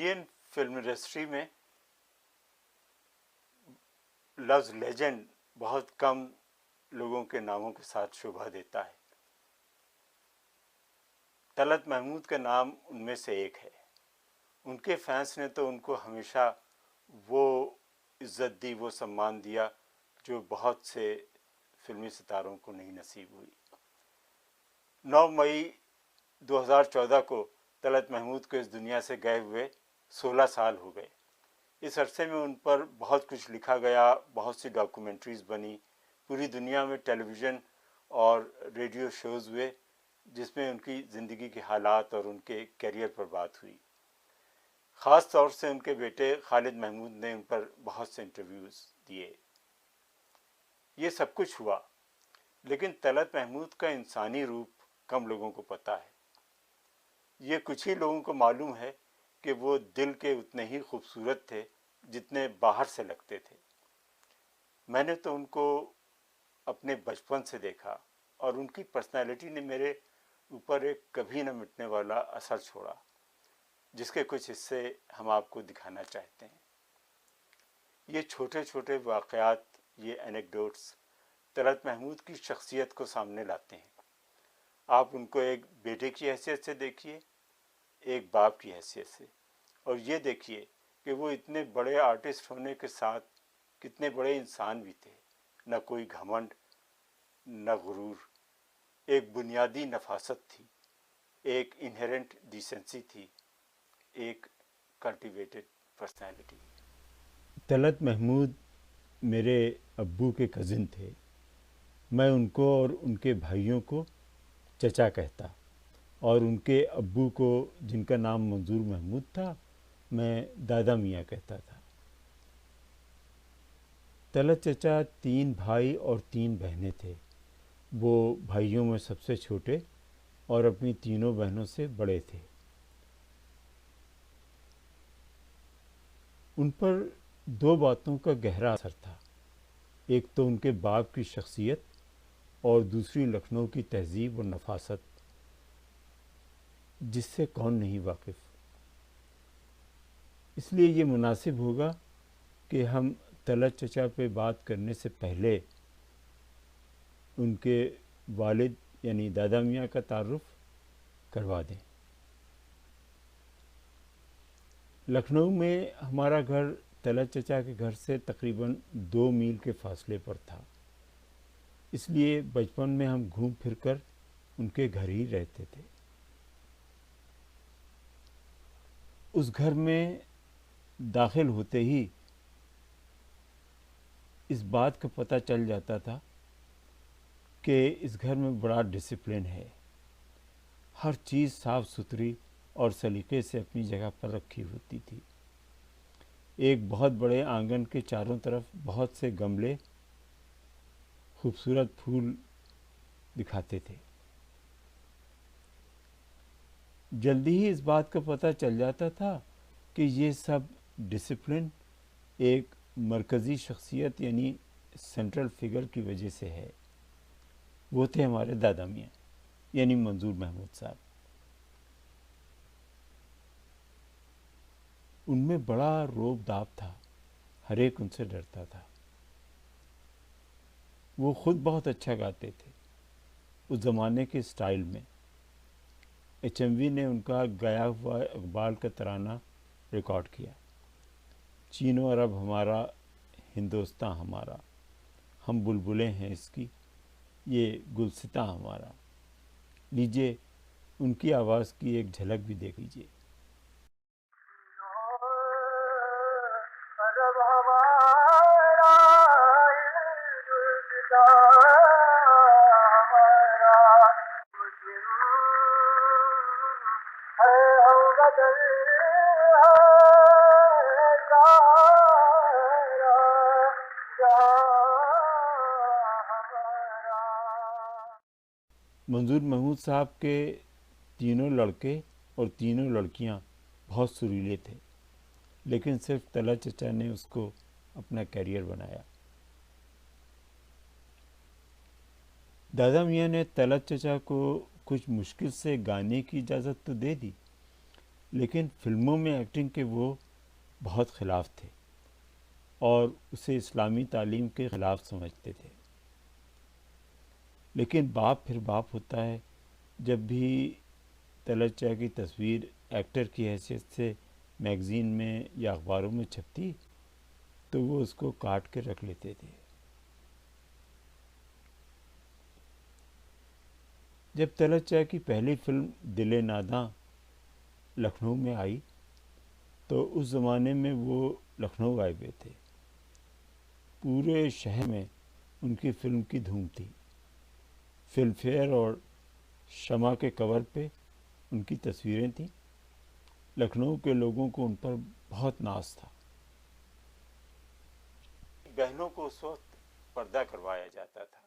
Indian film industry میں لفظ legend بہت کم لوگوں کے ناموں کے ساتھ شوبھا دیتا ہے. طلعت محمود کا نام ان میں سے ایک ہے. ان کے فینس نے تو ان کو ہمیشہ وہ عزت دی، وہ سمان دیا جو بہت سے فلمی ستاروں کو نہیں نصیب ہوئی. 9 مئی 2014 کو طلعت محمود کو اس دنیا سے گئے ہوئے 16 سال ہو گئے. اس عرصے میں ان پر بہت کچھ لکھا گیا، بہت سی ڈاکومنٹریز بنی، پوری دنیا میں ٹیلی ویژن اور ریڈیو شوز ہوئے جس میں ان کی زندگی کے حالات اور ان کے کیریئر پر بات ہوئی. خاص طور سے ان کے بیٹے خالد محمود نے ان پر بہت سے انٹرویوز دیے. یہ سب کچھ ہوا، لیکن طلعت محمود کا انسانی روپ کم لوگوں کو پتہ ہے. یہ کچھ ہی لوگوں کو معلوم ہے کہ وہ دل کے اتنے ہی خوبصورت تھے جتنے باہر سے لگتے تھے. میں نے تو ان کو اپنے بچپن سے دیکھا اور ان کی پرسنالٹی نے میرے اوپر ایک کبھی نہ مٹنے والا اثر چھوڑا، جس کے کچھ حصے ہم آپ کو دکھانا چاہتے ہیں. یہ چھوٹے چھوٹے واقعات، یہ اینیکڈوٹس طلعت محمود کی شخصیت کو سامنے لاتے ہیں. آپ ان کو ایک بیٹے کی حیثیت سے دیکھیے، ایک باپ کی حیثیت سے، اور یہ دیکھیے کہ وہ اتنے بڑے آرٹسٹ ہونے کے ساتھ کتنے بڑے انسان بھی تھے. نہ کوئی گھمنڈ، نہ غرور، ایک بنیادی نفاست تھی، ایک انہیرنٹ ڈیسنسی تھی، ایک کلٹیویٹڈ پرسنالٹی. طلعت محمود میرے ابو کے کزن تھے. میں ان کو اور ان کے بھائیوں کو چچا کہتا، اور ان کے ابو کو، جن کا نام منظور محمود تھا، میں دادا میاں کہتا تھا. طلعت چچا 3 بھائی اور 3 بہنیں تھے. وہ بھائیوں میں سب سے چھوٹے اور اپنی تینوں بہنوں سے بڑے تھے. ان پر 2 باتوں کا گہرا اثر تھا. ایک تو ان کے باپ کی شخصیت اور دوسری لکھنؤ کی تہذیب اور نفاست، جس سے کون نہیں واقف. اس لیے یہ مناسب ہوگا کہ ہم طلعت چچا پہ بات کرنے سے پہلے ان کے والد یعنی دادا میاں کا تعارف کروا دیں. لکھنؤ میں ہمارا گھر طلعت چچا کے گھر سے تقریباً 2 میل کے فاصلے پر تھا. اس لیے بچپن میں ہم گھوم پھر کر ان کے گھر ہی رہتے تھے. اس گھر میں داخل ہوتے ہی اس بات کا پتہ چل جاتا تھا کہ اس گھر میں بڑا ڈسپلن ہے. ہر چیز صاف ستھری اور سلیقے سے اپنی جگہ پر رکھی ہوتی تھی. ایک بہت بڑے آنگن کے چاروں طرف بہت سے گملے خوبصورت پھول دکھاتے تھے. جلدی ہی اس بات کا پتہ چل جاتا تھا کہ یہ سب ڈسپلن ایک مرکزی شخصیت یعنی سینٹرل فگر کی وجہ سے ہے. وہ تھے ہمارے دادا میاں یعنی منظور محمود صاحب. ان میں بڑا روب داب تھا، ہر ایک ان سے ڈرتا تھا. وہ خود بہت اچھا گاتے تھے اس زمانے کے سٹائل میں. ایچ ایم وی نے ان کا گایا ہوا اقبال کا ترانہ ریکارڈ کیا: چین و عرب ہمارا، ہندوستاں ہمارا، ہم بلبلیں ہیں اس کی، یہ گلستاں ہمارا. لیجئے ان کی آواز کی ایک جھلک بھی دیکھ لیجئے. منظور محمود صاحب کے تینوں لڑکے اور تینوں لڑکیاں بہت سریلے تھے، لیکن صرف طلعت چچا نے اس کو اپنا کیریئر بنایا. دادا میاں نے طلعت چچا کو کچھ مشکل سے گانے کی اجازت تو دے دی، لیکن فلموں میں ایکٹنگ کے وہ بہت خلاف تھے اور اسے اسلامی تعلیم کے خلاف سمجھتے تھے. لیکن باپ پھر باپ ہوتا ہے. جب بھی طلعت چاہ کی تصویر ایکٹر کی حیثیت سے میگزین میں یا اخباروں میں چھپتی تو وہ اس کو کاٹ کے رکھ لیتے تھے. جب طلعت چاہ کی پہلی فلم دل ناداں لکھنؤ میں آئی تو اس زمانے میں وہ لکھنؤ آئے ہوئے تھے. پورے شہر میں ان کی فلم کی دھوم تھی. فلم فیئر اور شمع کے کور پہ ان کی تصویریں تھیں. لکھنؤ کے لوگوں کو ان پر بہت ناز تھا. بہنوں کو اس وقت پردہ کروایا جاتا تھا.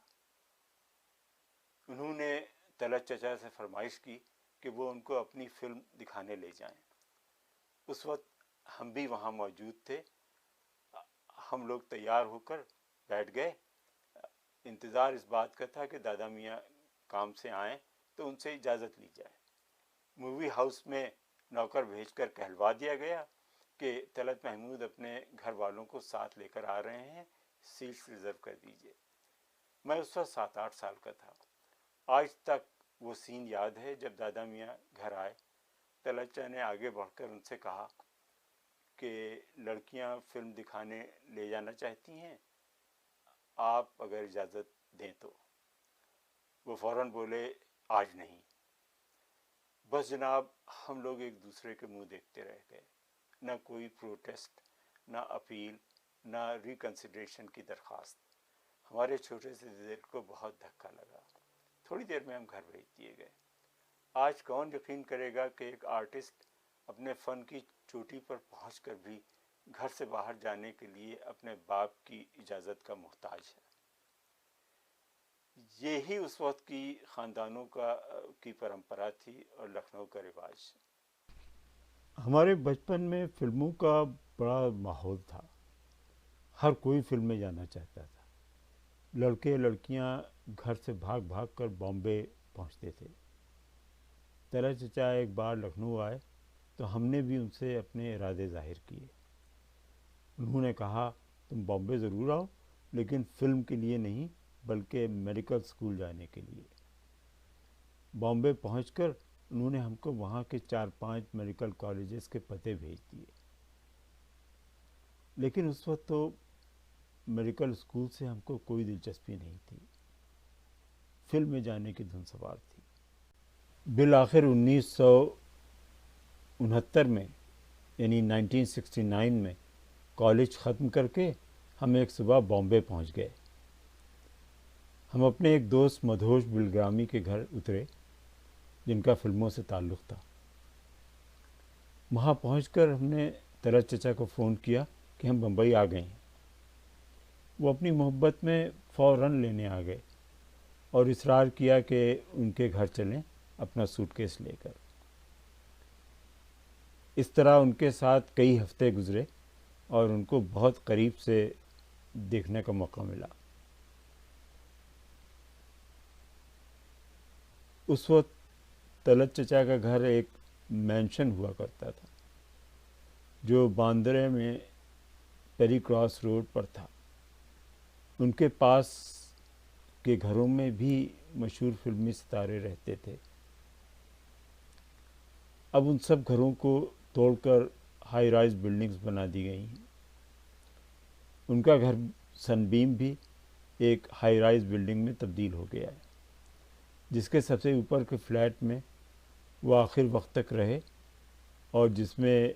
انہوں نے طلعت چچا سے فرمائش کی کہ وہ ان کو اپنی فلم دکھانے لے جائیں. اس وقت ہم بھی وہاں موجود تھے. ہم لوگ تیار ہو کر بیٹھ گئے. انتظار اس بات کا تھا کہ دادا میاں کام سے آئیں تو ان سے اجازت لی جائے. مووی ہاؤس میں نوکر بھیج کر کہلوا دیا گیا کہ طلعت محمود اپنے گھر والوں کو ساتھ لے کر آ رہے ہیں, سیٹس ریزرو کر دیجیے. میں اس وقت 7-8 سال کا تھا. آج تک وہ سین یاد ہے. جب دادا میاں گھر آئے, طلعت چاہ نے آگے بڑھ کر ان سے کہا کہ لڑکیاں فلم دکھانے لے جانا چاہتی ہیں, آپ اگر اجازت دیں تو. وہ فوراً بولے آج نہیں. بس جناب ہم لوگ ایک دوسرے کے منہ دیکھتے رہ گئے. نہ کوئی پروٹیسٹ, نہ اپیل, نہ ریکنسیڈریشن کی درخواست. ہمارے چھوٹے سے دل کو بہت دھکا لگا. تھوڑی دیر میں ہم گھر بھیج دیے گئے. آج کون یقین کرے گا کہ ایک آرٹسٹ اپنے فن کی چوٹی پر پہنچ کر بھی گھر سے باہر جانے کے لیے اپنے باپ کی اجازت کا محتاج ہے. یہی اس وقت کی خاندانوں کی پرمپرا تھی اور لکھنؤ کا رواج. ہمارے بچپن میں فلموں کا بڑا ماحول تھا. ہر کوئی فلم میں جانا چاہتا تھا. لڑکے لڑکیاں گھر سے بھاگ بھاگ کر بامبے پہنچتے تھے. طلعت چچا ایک بار لکھنؤ آئے تو ہم نے بھی ان سے اپنے ارادے ظاہر کیے. انہوں نے کہا تم بامبے ضرور آؤ, لیکن فلم کے لیے نہیں بلکہ میڈیکل اسکول جانے کے لیے. بامبے پہنچ کر انہوں نے ہم کو وہاں کے 4-5 میڈیکل کالجز کے پتے بھیج دیے. لیکن اس وقت تو میڈیکل اسکول سے ہم کو کوئی دلچسپی نہیں تھی. فلم میں جانے کی دھن سوار تھی. بالآخر 1969 میں یعنی 1969 میں کالج ختم کر کے ہم ایک صبح بامبے پہنچ گئے. ہم اپنے ایک دوست مدھوش بلگرامی کے گھر اترے جن کا فلموں سے تعلق تھا. وہاں پہنچ کر ہم نے طلعت چچا کو فون کیا کہ ہم بمبئی آ گئے ہیں. وہ اپنی محبت میں فوراً لینے آ گئے اور اصرار کیا کہ ان کے گھر چلیں اپنا سوٹ کیس لے کر. اس طرح ان کے ساتھ کئی ہفتے گزرے اور ان کو بہت قریب سے دیکھنے کا موقع ملا. اس وقت طلعت چچا کا گھر ایک مینشن ہوا کرتا تھا جو باندرے میں پیری کراس روڈ پر تھا. ان کے پاس کے گھروں میں بھی مشہور فلمی ستارے رہتے تھے. اب ان سب گھروں کو توڑ کر ہائی رائز بلڈنگز بنا دی گئی ہیں. ان کا گھر سن بیم بھی ایک ہائی رائز بلڈنگ میں تبدیل ہو گیا ہے جس کے سب سے اوپر کے فلیٹ میں وہ آخر وقت تک رہے اور جس میں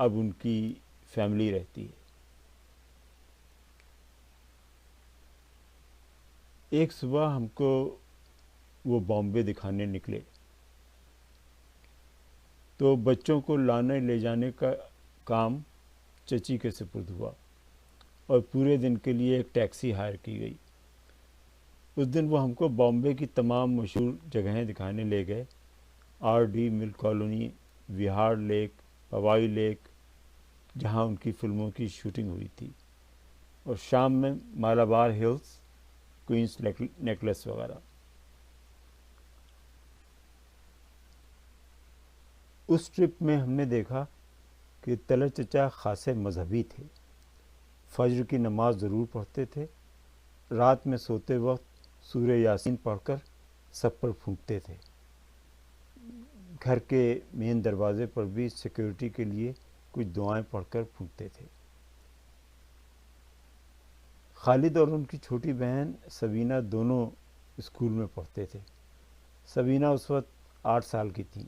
اب ان کی فیملی رہتی ہے. ایک صبح ہم کو وہ بامبے دکھانے نکلے تو بچوں کو لانے لے جانے کا کام چچی کے سپرد ہوا اور پورے دن کے لیے ایک ٹیکسی ہائر کی گئی. اس دن وہ ہم کو بامبے کی تمام مشہور جگہیں دکھانے لے گئے. آر ڈی مل کالونی, وہار لیک, پوائی لیک جہاں ان کی فلموں کی شوٹنگ ہوئی تھی, اور شام میں مالابار ہلز, کوئنس نیکلس وغیرہ. اس ٹرپ میں ہم نے دیکھا کہ طلعت چچا خاصے مذہبی تھے. فجر کی نماز ضرور پڑھتے تھے. رات میں سوتے وقت سورہ یاسین پڑھ کر سب پر پھونکتے تھے. گھر کے مین دروازے پر بھی سیکیورٹی کے لیے کچھ دعائیں پڑھ کر پھونکتے تھے. خالد اور ان کی چھوٹی بہن سبینہ دونوں اسکول میں پڑھتے تھے. سبینہ اس وقت 8 سال کی تھیں.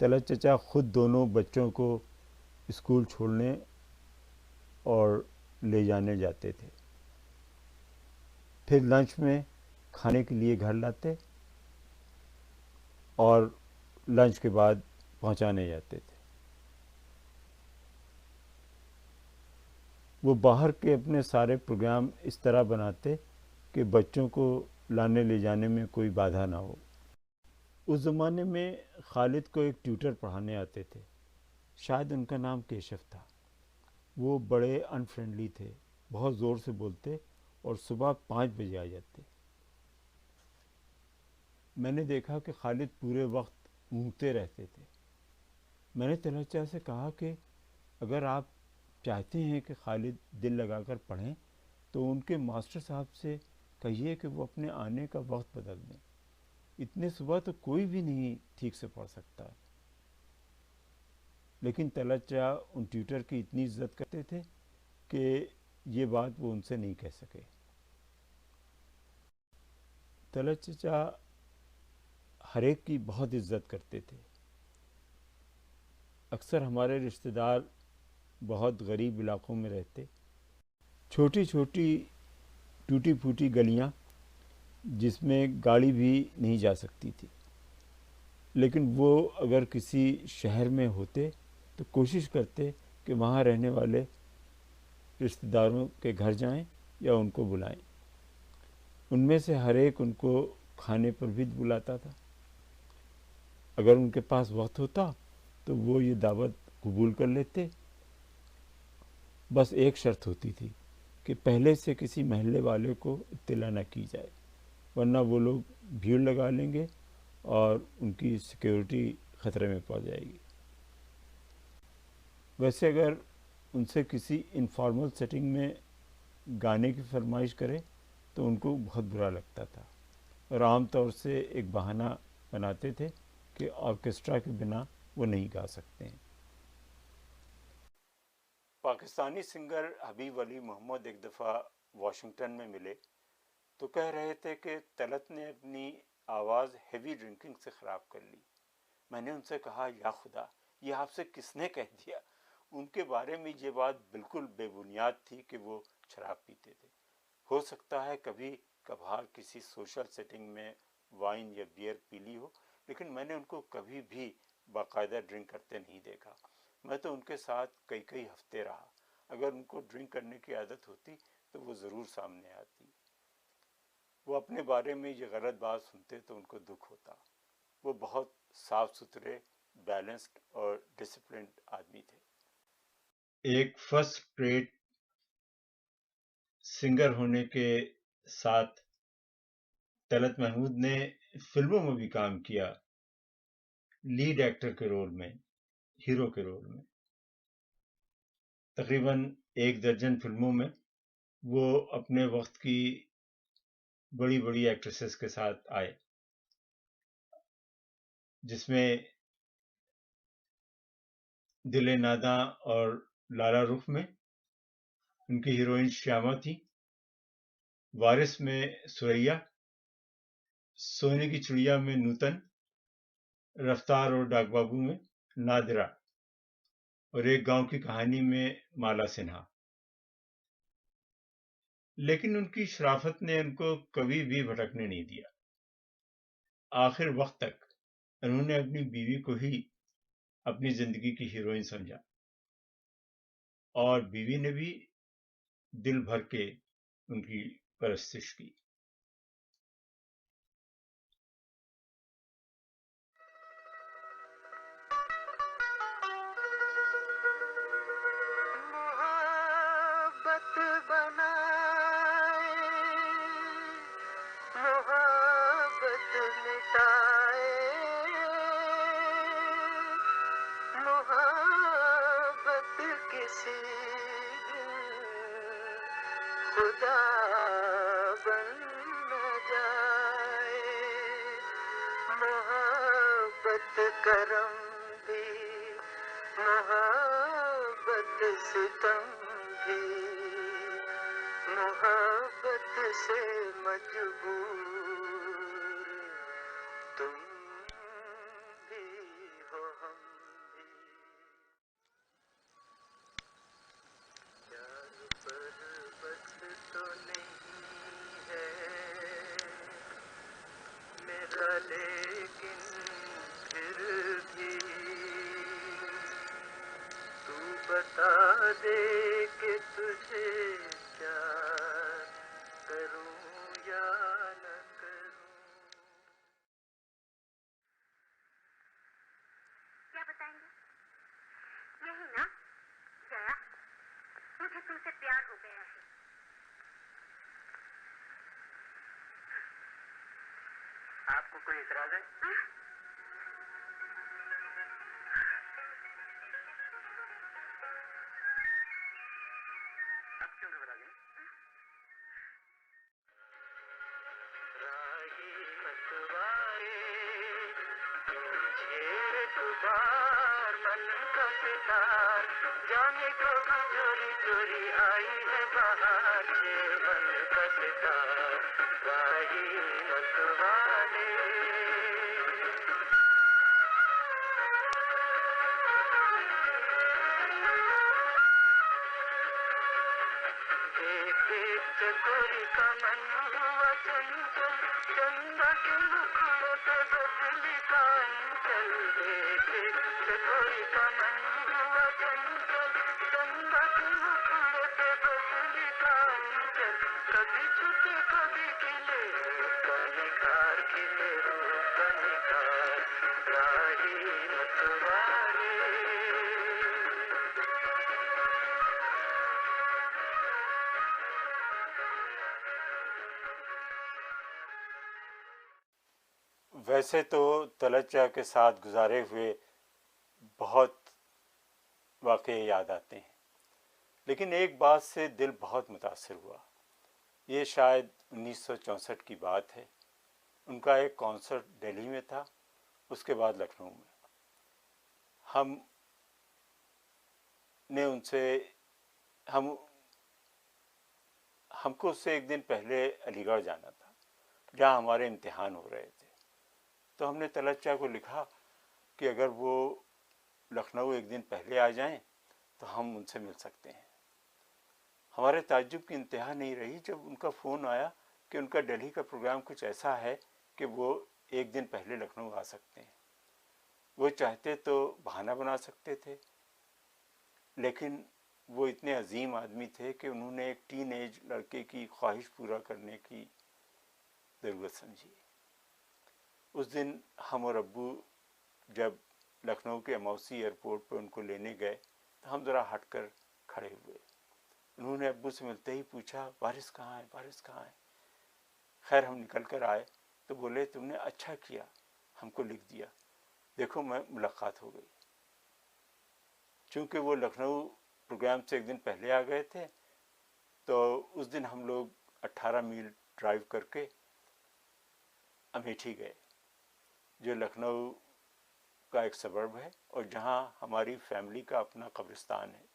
طلعت چچا خود دونوں بچوں کو اسکول چھوڑنے اور لے جانے جاتے تھے. پھر لنچ میں کھانے کے لیے گھر لاتے اور لنچ کے بعد پہنچانے جاتے تھے. وہ باہر کے اپنے سارے پروگرام اس طرح بناتے کہ بچوں کو لانے لے جانے میں کوئی بادھا نہ ہو. اس زمانے میں خالد کو ایک ٹیوٹر پڑھانے آتے تھے. شاید ان کا نام کیشف تھا. وہ بڑے ان فرینڈلی تھے. بہت زور سے بولتے اور صبح 5 بجے آ جاتے. میں نے دیکھا کہ خالد پورے وقت اونگتے رہتے تھے. میں نے طلعت چچا سے کہا کہ اگر آپ چاہتے ہیں کہ خالد دل لگا کر پڑھیں تو ان کے ماسٹر صاحب سے کہیے کہ وہ اپنے آنے کا وقت بدل دیں. اتنے صبح تو کوئی بھی نہیں ٹھیک سے پڑھ سکتا. لیکن طلعت چچا ان ٹیوٹر کی اتنی عزت کرتے تھے کہ یہ بات وہ ان سے نہیں کہہ سکے. طلعت چچا ہر ایک کی بہت عزت کرتے تھے. اکثر ہمارے رشتہ دار بہت غریب علاقوں میں رہتے. چھوٹی چھوٹی ٹوٹی پھوٹی گلیاں جس میں گاڑی بھی نہیں جا سکتی تھی. لیکن وہ اگر کسی شہر میں ہوتے تو کوشش کرتے کہ وہاں رہنے والے رشتہ داروں کے گھر جائیں یا ان کو بلائیں. ان میں سے ہر ایک ان کو کھانے پر بھی بلاتا تھا. اگر ان کے پاس وقت ہوتا تو وہ یہ دعوت قبول کر لیتے. بس ایک شرط ہوتی تھی کہ پہلے سے کسی محلے والے کو اطلاع نہ کی جائے ورنہ وہ لوگ بھیڑ لگا لیں گے اور ان کی سیکیورٹی خطرے میں پڑ جائے گی. ویسے اگر ان سے کسی انفارمل سیٹنگ میں گانے کی فرمائش کرے تو ان کو بہت برا لگتا تھا اور عام طور سے ایک بہانہ بناتے تھے کہ آرکیسٹرا کے بنا وہ نہیں گا سکتے ہیں. پاکستانی سنگر حبیب علی محمد ایک دفعہ واشنگٹن میں ملے تو کہہ رہے تھے کہ طلعت نے اپنی آواز ہیوی ڈرنکنگ سے خراب کر لی. میں نے ان سے کہا یا خدا یہ آپ سے کس نے کہہ دیا. ان کے بارے میں یہ بات بالکل بے بنیاد تھی کہ وہ شراب پیتے تھے. ہو سکتا ہے کبھی کبھار کسی سوشل سیٹنگ میں وائن یا بیئر پی لی ہو لیکن میں نے ان کو کبھی بھی باقاعدہ ڈرنک کرتے نہیں دیکھا. میں تو ان کے ساتھ کئی ہفتے رہا. اگر ان کو ڈرنک کرنے کی عادت ہوتی تو وہ ضرور سامنے آتی. وہ اپنے بارے میں یہ غلط بات سنتے تو ان کو دکھ ہوتا. وہ بہت صاف ستھرے، بیلنسڈ اور ڈسپلنڈ آدمی تھے. ایک فرسٹ ریٹ سنگر ہونے کے ساتھ طلعت محمود نے فلموں میں بھی کام کیا، لیڈ ایکٹر کے رول میں، ہیرو کے رول میں. تقریباً 1 درجن فلموں میں وہ اپنے وقت کی بڑی بڑی ایکٹریسز کے ساتھ آئے جس میں دل ناداں اور لالہ رخ میں ان کی ہیروئن شیاما تھی، وارث میں سوریا، سونے کی چڑیا میں نوتن، رفتار اور ڈاک بابو میں نادرہ اور ایک گاؤں کی کہانی میں مالا سنہا. لیکن ان کی شرافت نے ان کو کبھی بھی بھٹکنے نہیں دیا. آخر وقت تک انہوں نے اپنی بیوی کو ہی اپنی زندگی کی ہیروئن سمجھا اور بیوی نے بھی دل بھر کے ان کی پرستش کی. خدا بن نہ جائے. محبت کرم بھی محبت ستم بھی محبت سے مجبور تم بھی ہو ہم بھی. پیار پر بس تو نہیں ہے میرا لیکن پھر بھی تو بتا دے کہ تجھے پیار کروں یا نہ کروں. کیا بتائیں گے؟ یہی نا جیا، مجھے تم سے پیار ہو گیا ہے. آپ کو کوئی اعتراض ہے؟ آپ کیوں گھبرا گئے؟ راہی متوارے ایک بار من کا ستار جانے کب چوری چوری آئی ہے بہار سے من کا ستار راہی متوارے. دیکھ دیکھ چکوری کا من ہوا چنچل چندا کے مکھڑے پہ بدلی کا انچل. دیکھ دیکھ چکوری کا من ہوا چنچل چندا کے مکھڑے پہ بدلی کا انچل. کبھی چھپے کبھی کھلے روح کا نکھار کھلے روح کا نکھار راہی متوارے. ویسے تو تلچا کے ساتھ گزارے ہوئے بہت واقعے یاد آتے ہیں، لیکن ایک بات سے دل بہت متاثر ہوا. یہ شاید 1964 کی بات ہے. ان کا ایک کانسرٹ دہلی میں تھا، اس کے بعد لکھنؤ میں. ہم نے ان سے ہم کو اس سے ایک دن پہلے علی گڑھ جانا تھا جہاں ہمارے امتحان ہو رہے تھے. تو ہم نے تلچا کو لکھا کہ اگر وہ لکھنؤ ایک دن پہلے آ جائیں تو ہم ان سے مل سکتے ہیں. ہمارے تعجب کی انتہا نہیں رہی جب ان کا فون آیا کہ ان کا دہلی کا پروگرام کچھ ایسا ہے کہ وہ ایک دن پہلے لکھنؤ آ سکتے ہیں. وہ چاہتے تو بہانہ بنا سکتے تھے، لیکن وہ اتنے عظیم آدمی تھے کہ انہوں نے ایک ٹین ایج لڑکے کی خواہش پورا کرنے کی ضرورت سمجھی. اس دن ہم اور ابو جب لکھنؤ کے اموسی ایئرپورٹ پہ ان کو لینے گئے تو ہم ذرا ہٹ کر کھڑے ہوئے. انہوں نے ابو سے ملتے ہی پوچھا وارث کہاں ہے، وارث کہاں ہے. خیر ہم نکل کر آئے تو بولے تم نے اچھا کیا ہم کو لکھ دیا، دیکھو میں ملاقات ہو گئی. چونکہ وہ لکھنؤ پروگرام سے ایک دن پہلے آ گئے تھے تو اس دن ہم لوگ 18 میل ڈرائیو کر کے امیٹھی گئے جو لکھنؤ کا ایک سبرب ہے اور جہاں ہماری فیملی کا اپنا قبرستان ہے.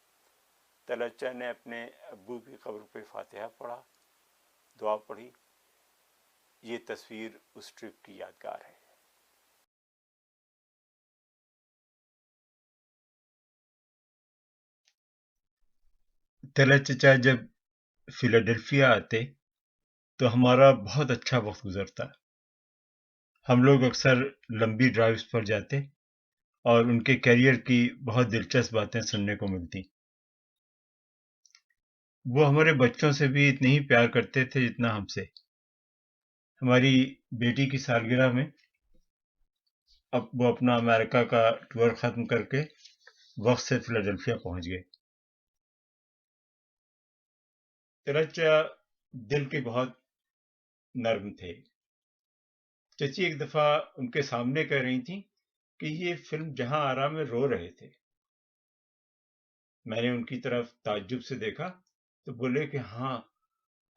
تلچا نے اپنے ابو کی قبر پہ فاتحہ پڑھا، دعا پڑھی. یہ تصویر اس ٹرپ کی یادگار ہے. تلچا جب فیلاڈیلفیا آتے تو ہمارا بہت اچھا وقت گزرتا. ہم لوگ اکثر لمبی ڈرائیوز پر جاتے اور ان کے کیریئر کی بہت دلچسپ باتیں سننے کو ملتی. وہ ہمارے بچوں سے بھی اتنے ہی پیار کرتے تھے جتنا ہم سے. ہماری بیٹی کی سالگرہ میں اب وہ اپنا امریکہ کا ٹور ختم کر کے وقت سے فیلاڈیلفیا پہنچ گئے. تلچا دل کے بہت نرم تھے. چچی ایک دفعہ ان کے سامنے کہہ رہی تھیں کہ یہ فلم جہاں آرا میں رو رہے تھے. میں نے ان کی طرف تعجب سے دیکھا تو بولے کہ ہاں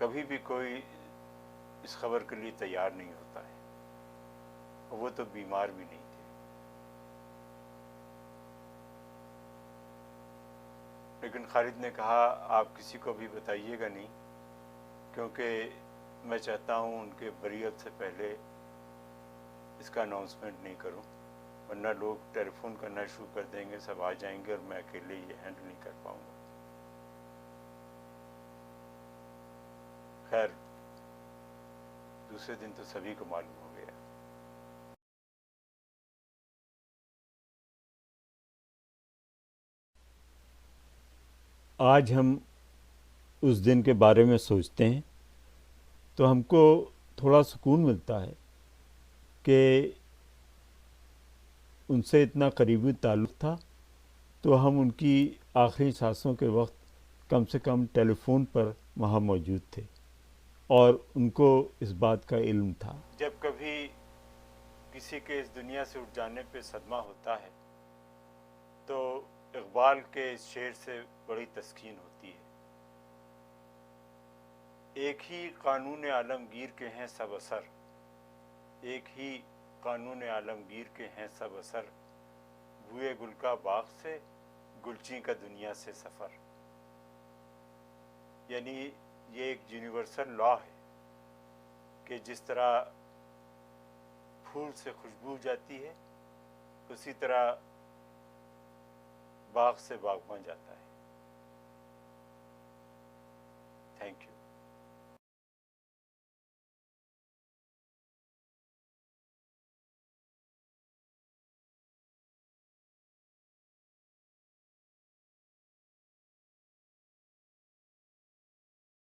کبھی بھی کوئی اس خبر کے لیے تیار نہیں ہوتا ہے، اور وہ تو بیمار بھی نہیں تھے۔ لیکن خالد نے کہا آپ کسی کو بھی بتائیے گا نہیں، کیونکہ میں چاہتا ہوں ان کے بریت سے پہلے اس کا اناؤنسمنٹ نہیں کروں، ورنہ لوگ ٹیلی فون کرنا شروع کر دیں گے، سب آ جائیں گے اور میں اکیلے یہ ہینڈل نہیں کر پاؤں گا۔ خیر دوسرے دن تو سبھی کو معلوم ہو گیا۔ آج ہم اس دن کے بارے میں سوچتے ہیں تو ہم کو تھوڑا سکون ملتا ہے کہ ان سے اتنا قریبی تعلق تھا، تو ہم ان کی آخری سانسوں کے وقت کم سے کم ٹیلی فون پر وہاں موجود تھے، اور ان کو اس بات کا علم تھا۔ جب کبھی کسی کے اس دنیا سے اٹھ جانے پہ صدمہ ہوتا ہے تو اقبال کے اس شعر سے بڑی تسکین ہوتی ہے۔ ایک ہی قانون عالمگیر کے ہیں سب اثر، ایک ہی قانون عالمگیر کے ہیں سب اثر، بوئے گل کا باغ سے گلچین کا دنیا سے سفر۔ یعنی یہ ایک یونیورسل لا ہے کہ جس طرح پھول سے خوشبو جاتی ہے، اسی طرح باغ سے باغباں جاتا ہے۔